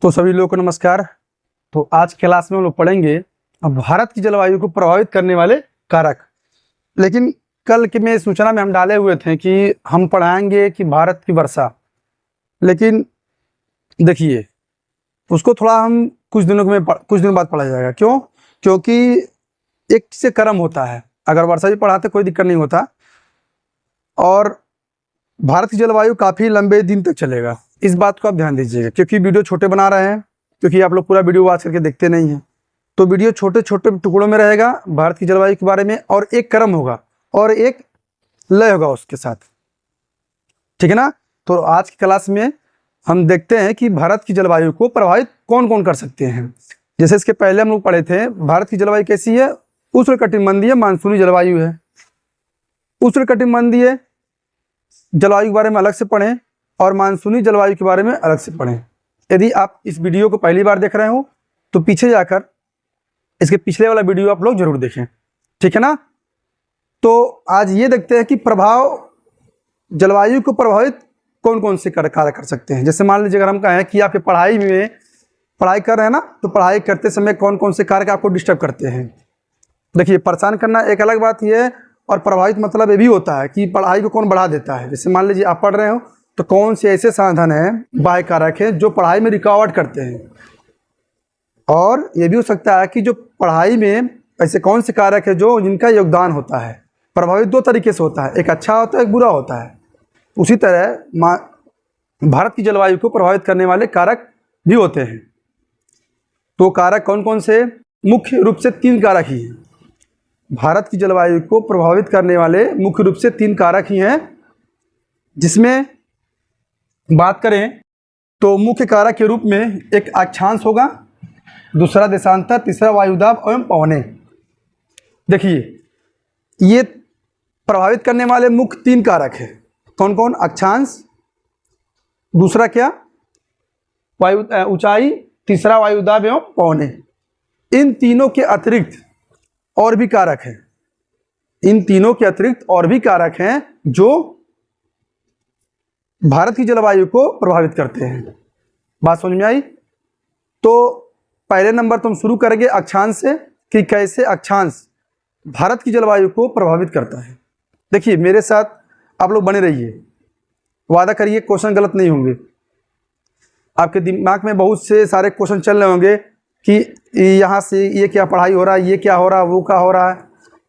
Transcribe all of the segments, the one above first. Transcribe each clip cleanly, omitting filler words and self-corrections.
तो सभी लोगों को नमस्कार। तो आज क्लास में हम लोग पढ़ेंगे भारत की जलवायु को प्रभावित करने वाले कारक। लेकिन कल के में सूचना में हम डाले हुए थे कि हम पढ़ाएंगे कि भारत की वर्षा, लेकिन देखिए उसको थोड़ा हम कुछ दिनों बाद पढ़ा जाएगा। क्यों? क्योंकि एक से क्रम होता है, अगर वर्षा भी पढ़ाते कोई दिक्कत नहीं होता। और भारत की जलवायु काफ़ी लंबे दिन तक चलेगा, इस बात को आप ध्यान दीजिएगा, क्योंकि वीडियो छोटे बना रहे हैं, क्योंकि आप लोग पूरा वीडियो वॉच करके देखते नहीं हैं। तो वीडियो छोटे छोटे टुकड़ों में रहेगा भारत की जलवायु के बारे में, और एक क्रम होगा और एक लय होगा उसके साथ, ठीक है ना। तो आज की क्लास में हम देखते हैं कि भारत की जलवायु को प्रभावित कौन कौन कर सकते हैं। जैसे इसके पहले हम लोग पढ़े थे, भारत की जलवायु कैसी है? उष्णकटिबंधीय मानसूनी जलवायु है। उष्णकटिबंधीय जलवायु के बारे में अलग से पढ़ें और मानसूनी जलवायु के बारे में अलग से पढ़ें। यदि आप इस वीडियो को पहली बार देख रहे हो तो पीछे जाकर इसके पिछले वाला वीडियो आप लोग जरूर देखें, ठीक है ना। तो आज ये देखते हैं कि जलवायु को प्रभावित कौन कौन से कार्य कर सकते हैं। जैसे मान लीजिए अगर हम कहें कि आप पढ़ाई कर रहे हैं ना, तो पढ़ाई करते समय कौन कौन से कारक आपको डिस्टर्ब करते हैं। देखिए, परेशान करना एक अलग बात ही है, और प्रभावित मतलब ये भी होता है कि पढ़ाई को कौन बढ़ा देता है। जैसे मान लीजिए आप पढ़ रहे हो तो कौन से ऐसे साधन हैं, बाह्य कारक हैं, जो पढ़ाई में रुकावट करते हैं। और ये भी हो सकता है कि जो पढ़ाई में ऐसे कौन से कारक है जिनका योगदान होता है। प्रभावित दो तरीके से होता है, एक अच्छा होता है, एक बुरा होता है। उसी तरह भारत की जलवायु को प्रभावित करने वाले कारक भी होते हैं। तो कारक कौन कौन से? मुख्य रूप से 3 कारक ही हैं। भारत की जलवायु को प्रभावित करने वाले मुख्य रूप से 3 कारक ही हैं। जिसमें बात करें तो मुख्य कारक के रूप में एक अक्षांश होगा, दूसरा देशांतर, तीसरा वायुदाब एवं पवनें। देखिए, ये प्रभावित करने वाले मुख्य 3 कारक हैं। कौन कौन? अक्षांश, दूसरा क्या? ऊंचाई, तीसरा वायुदाब एवं पवनें। इन तीनों के अतिरिक्त और भी कारक हैं। इन तीनों के अतिरिक्त और भी कारक हैं जो भारत की जलवायु को प्रभावित करते हैं। बात समझ में आई? तो पहले नंबर तो हम शुरू करेंगे अक्षांश से, कि कैसे अक्षांश भारत की जलवायु को प्रभावित करता है। देखिए, मेरे साथ आप लोग बने रहिए, वादा करिए क्वेश्चन गलत नहीं होंगे। आपके दिमाग में बहुत से सारे क्वेश्चन चल रहे होंगे कि यहाँ से ये क्या पढ़ाई हो रहा है, ये क्या हो रहा है, वो क्या हो रहा है।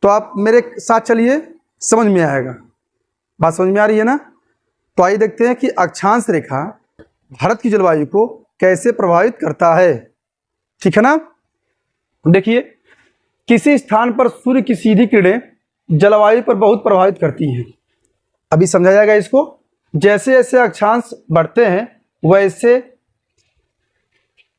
तो आप मेरे साथ चलिए, समझ में आएगा। बात समझ में आ रही है ना? तो आइए देखते हैं कि अक्षांश रेखा भारत की जलवायु को कैसे प्रभावित करता है, ठीक है ना। देखिए, किसी स्थान पर सूर्य की सीधी किरणें जलवायु पर बहुत प्रभावित करती हैं। अभी समझा जाएगा इसको। जैसे जैसे अक्षांश बढ़ते हैं वैसे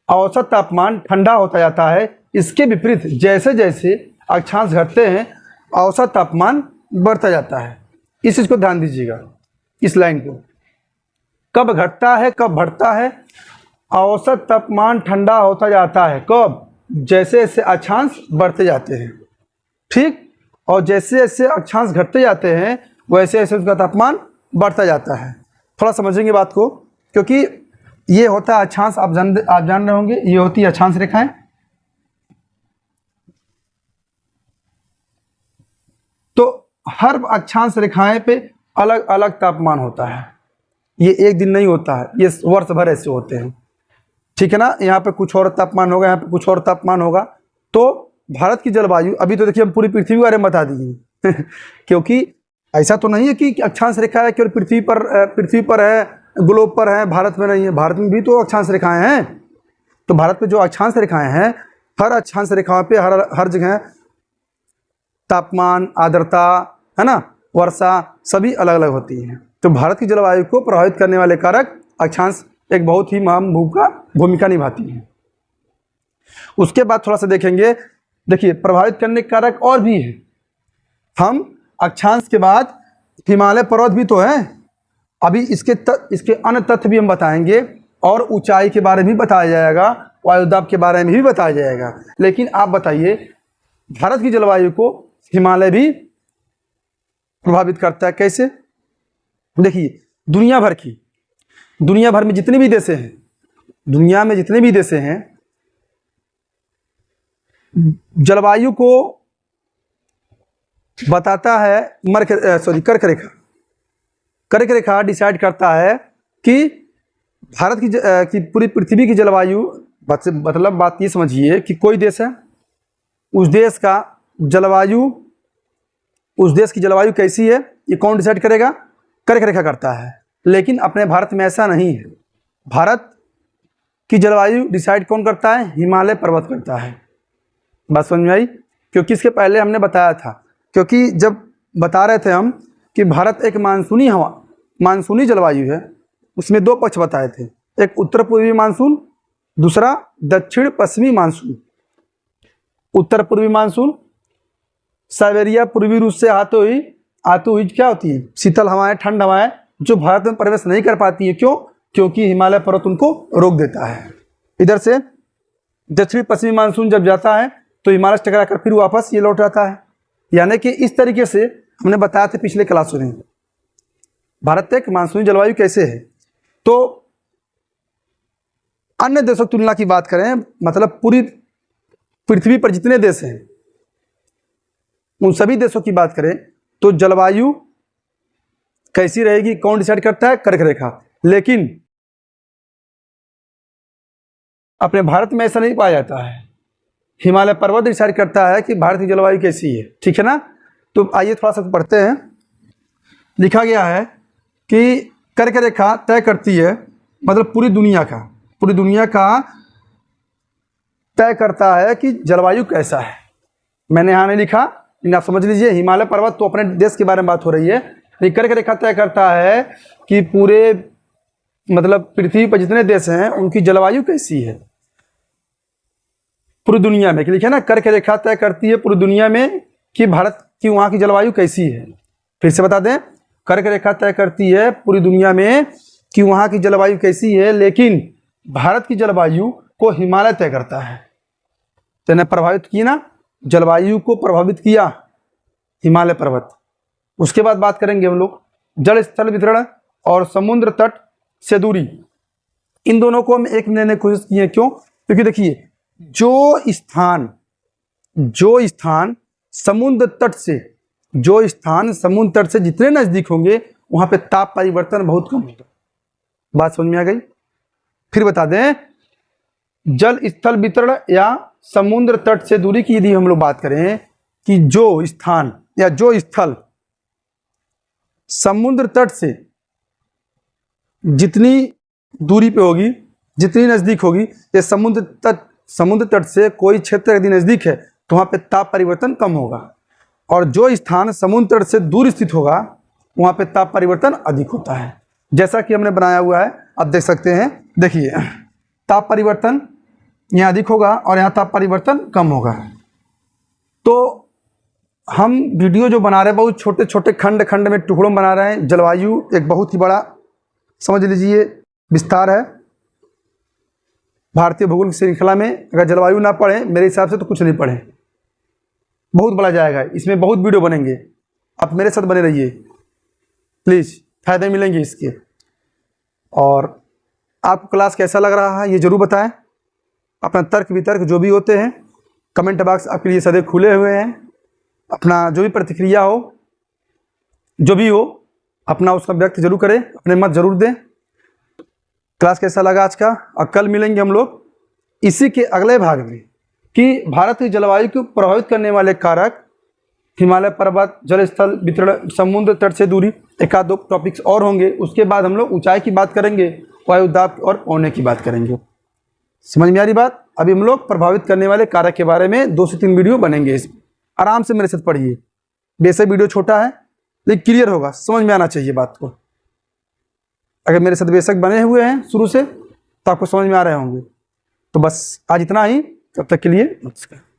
औसत तापमान ठंडा होता जाता है। इसके विपरीत जैसे जैसे अक्षांश घटते हैं औसत तापमान बढ़ता जाता है। इस चीज़ को ध्यान दीजिएगा, इस लाइन को। कब घटता है, कब बढ़ता है? औसत तापमान ठंडा होता जाता है। कब? जैसे जैसे अक्षांश बढ़ते जाते हैं, ठीक। और जैसे जैसे अक्षांश घटते जाते हैं वैसे वैसे उसका तापमान बढ़ता जाता है। थोड़ा समझेंगे बात को, क्योंकि ये होता है अक्षांश। आप जान रहे होंगे, ये होती है अक्षांश रेखाएं। तो हर अक्षांश रेखाएं पे अलग अलग तापमान होता है। ये एक दिन नहीं होता है, ये वर्ष भर ऐसे होते हैं, ठीक है ना। यहाँ पे कुछ और तापमान होगा, यहाँ पे कुछ और तापमान होगा। तो भारत की जलवायु, अभी तो देखिए हम पूरी पृथ्वी के बारे में बता दिए क्योंकि ऐसा तो नहीं है कि अक्षांश रेखा है केवल पृथ्वी पर है, ग्लोब पर है, भारत में नहीं है। भारत में भी तो अक्षांश रेखाएं हैं। तो भारत में जो अक्षांश रेखाएं हैं, हर अक्षांश रेखाओं पे हर जगह तापमान, आर्द्रता, है ना, वर्षा सभी अलग अलग होती हैं। तो भारत की जलवायु को प्रभावित करने वाले कारक अक्षांश एक बहुत ही अहम भूमिका निभाती है। उसके बाद थोड़ा सा देखेंगे। देखिए, प्रभावित करने के कारक और भी हैं। हम अक्षांश के बाद हिमालय पर्वत भी तो है। अभी इसके अन्य तथ्य भी हम बताएंगे, और ऊंचाई के बारे में भी बताया जाएगा, वायुदाब के बारे में भी बताया जाएगा। लेकिन आप बताइए, भारत की जलवायु को हिमालय भी प्रभावित करता है कैसे? देखिए, दुनिया भर में जितने भी देश हैं दुनिया में जितने भी देश हैं, जलवायु को बताता है कर्क रेखा। कर्क रेखा डिसाइड करता है कि भारत की पूरी पृथ्वी की जलवायु, मतलब बात ये समझिए कि कोई देश है, उस देश की जलवायु कैसी है, ये कौन डिसाइड करेगा? कर्क रेखा करता है। लेकिन अपने भारत में ऐसा नहीं है। भारत की जलवायु डिसाइड कौन करता है? हिमालय पर्वत करता है। बात समझ में आई? क्योंकि इसके पहले हमने बताया था, क्योंकि जब बता रहे थे हम कि भारत एक मानसूनी जलवायु है, उसमें दो पक्ष बताए थे, एक उत्तर पूर्वी मानसून, दूसरा दक्षिण पश्चिमी मानसून। उत्तर पूर्वी मानसून साइबेरिया पूर्वी रूस से आते हुई क्या होती है? शीतल हवाएं, ठंड हवाएं, जो भारत में प्रवेश नहीं कर पाती है। क्यों? क्योंकि हिमालय पर्वत उनको रोक देता है। इधर से दक्षिण पश्चिमी मानसून जब जाता है तो हिमालय से टकरा कर फिर वापस ये लौट जाता है। यानी कि इस तरीके से हमने बताया था पिछले क्लासों में भारत एक मानसूनी जलवायु कैसे है। तो अन्य देशों की तुलना की बात करें, मतलब पूरी पृथ्वी पर जितने देश हैं उन सभी देशों की बात करें तो जलवायु कैसी रहेगी कौन डिसाइड करता है? कर्क रेखा। लेकिन अपने भारत में ऐसा नहीं पाया जाता है। हिमालय पर्वत डिसाइड करता है कि भारत की जलवायु कैसी है। ठीक है ना? तो आइए थोड़ा सा पढ़ते हैं। लिखा गया है कि कर्क रेखा तय करती है, मतलब पूरी दुनिया का तय करता है कि जलवायु कैसा है। मैंने यहाँ नहीं लिखा, लेकिन आप समझ लीजिए हिमालय पर्वत तो अपने देश के बारे में बात हो रही है। कर्क रेखा तय करता है कि पूरे मतलब पृथ्वी पर जितने देश हैं उनकी जलवायु कैसी है पूरी दुनिया में। लिखे ना, कर्क रेखा तय करती है पूरी दुनिया में कि भारत की वहाँ की जलवायु कैसी है। फिर से बता दें, कर्क रेखा तय करती है पूरी दुनिया में कि वहाँ की जलवायु कैसी है, लेकिन भारत की जलवायु को हिमालय तय करता है। तो ने प्रभावित की ना, जलवायु को प्रभावित किया हिमालय पर्वत। उसके बाद बात करेंगे हम लोग जल स्थल वितरण और समुद्र तट से दूरी। इन दोनों को हम एक में लेने की कोशिश की है। क्यों? क्योंकि देखिए जो स्थान समुद्र तट से जितने नजदीक होंगे वहां पे ताप परिवर्तन बहुत कम होगा। बात समझ में आ गई? फिर बता दें, जल स्थल वितरण या समुद्र तट से दूरी की यदि हम लोग बात करें कि जो स्थल समुद्र तट से जितनी दूरी पे होगी, जितनी नजदीक होगी, ये समुद्र तट से कोई क्षेत्र यदि नजदीक है तो वहां पे ताप परिवर्तन कम होगा, और जो स्थान समुद्र तट से दूर स्थित होगा वहां पे ताप परिवर्तन अधिक होता है। जैसा कि हमने बनाया हुआ है, आप देख सकते हैं। देखिए ताप परिवर्तन यहाँ अधिक होगा और यहाँ ताप परिवर्तन कम होगा। तो हम वीडियो जो बना रहे हैं बहुत छोटे छोटे खंड में टुकड़ों में बना रहे हैं। जलवायु एक बहुत ही बड़ा, समझ लीजिए, विस्तार है भारतीय भूगोल की श्रृंखला में। अगर जलवायु ना पढ़े मेरे हिसाब से तो कुछ नहीं पढ़े, बहुत बड़ा जाएगा। इसमें बहुत वीडियो बनेंगे, आप मेरे साथ बने रहिए प्लीज़, फायदे मिलेंगे इसके। और आपको क्लास कैसा लग रहा है ये जरूर बताएं। अपना तर्क वितर्क जो भी होते हैं, कमेंट बॉक्स आपके लिए सदैव खुले हुए हैं। अपना जो भी प्रतिक्रिया हो, जो भी हो, अपना उसका व्यक्त जरूर करें, अपने मत जरूर दें। क्लास कैसा लगा आज का? और कल मिलेंगे हम लोग इसी के अगले भाग में कि भारत की जलवायु को प्रभावित करने वाले कारक, हिमालय पर्वत, जल स्थल वितरण, समुद्र तट से दूरी, एक आध दो टॉपिक्स और होंगे। उसके बाद हम लोग ऊंचाई की बात करेंगे, वायुदाब और पौने की बात करेंगे। समझ में आ रही बात? अभी हम लोग प्रभावित करने वाले कारक के बारे में 2 से 3 वीडियो बनेंगे। इसमें आराम से मेरे साथ पढ़िए, बेशक वीडियो छोटा है लेकिन क्लियर होगा, समझ में आना चाहिए बात को। अगर मेरे साथ बेशक बने हुए हैं शुरू से तो आपको समझ में आ रहे होंगे। तो बस आज इतना ही, तब तक के लिए नमस्कार।